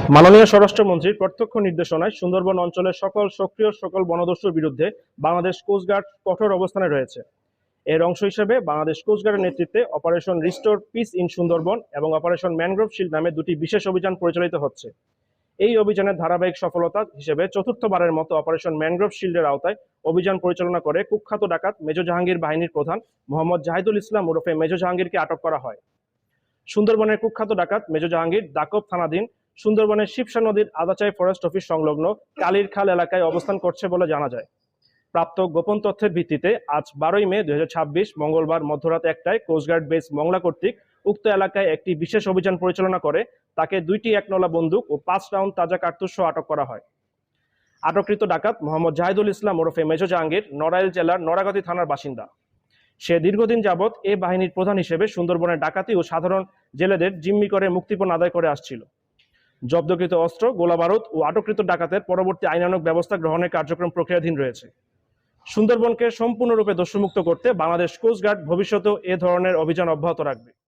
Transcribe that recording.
মাননীয় স্বরাষ্ট্রমন্ত্রীর প্রত্যক্ষ নির্দেশনায় সুন্দরবন অঞ্চলের সকল বনদস্যুর বিরুদ্ধে বাংলাদেশ কোস্টগার্ড কঠোর অবস্থানে রয়েছে। এর অংশ হিসেবে বাংলাদেশ কোস্টগার্ডের নেতৃত্বে operation restore piece in Sundarban এবং অপারেশন ম্যানগ্রোভ শিল্ড নামে দুটি বিশেষ অভিযান পরিচালিত হচ্ছে। এই অভিযানের ধারাবাহিক সফলতা হিসেবে চতুর্থবারের মতো অপারেশন ম্যানগ্রোভ শিল্ডের আওতায় অভিযান পরিচালনা করে কুখ্যাত ডাকাত মেজর জাহাঙ্গীর বাহিনীর প্রধান মোহাম্মদ জাহিদুল ইসলাম ওরফে মেজর জাহাঙ্গীরকে আটক করা হয়। সুন্দরবনের কুখ্যাত ডাকাত মেজর জাহাঙ্গীর দাকব থানাধীন সুন্দরবনের শিবসা নদীর আদাচাই ফরেস্ট অফিস সংলগ্ন কালীর খাল এলাকায় অবস্থান করছে বলে জানা যায়। প্রাপ্ত গোপন তথ্যের ভিত্তিতে আজ 12 মে 2026 মঙ্গলবার মধ্যরাত 1টায় কোস্টগার্ড বেস মংলা কর্তৃক উক্ত এলাকায় একটি বিশেষ অভিযান পরিচালনা করে তাকে 2টি একনলা বন্দুক ও 5 রাউন্ড তাজা কার্তুজ সহ আটক করা হয়। আটককৃত ডাকাত মোহাম্মদ জাহিদুল ইসলাম ওরফে মেজর জাহাঙ্গীর নড়াইল জেলার নড়াগাতি থানার বাসিন্দা। সে দীর্ঘদিন যাবৎ এ বাহিনীর প্রধান হিসেবে সুন্দরবনের ডাকাতি ও সাধারণ জেলেদের জিম্মি করে মুক্তিপণ আদায় করে আসছিল। জব্দকৃত অস্ত্র, গোলাবারুদ ও আটককৃত ডাকাতের পরবর্তী আইনানুগ ব্যবস্থা গ্রহণের কার্যক্রম প্রক্রিয়াধীন রয়েছে। সুন্দরবনকে সম্পূর্ণরূপে দস্যুমুক্ত করতে বাংলাদেশ কোস্টগার্ড ভবিষ্যতেও এ ধরনের অভিযান অব্যাহত রাখবে।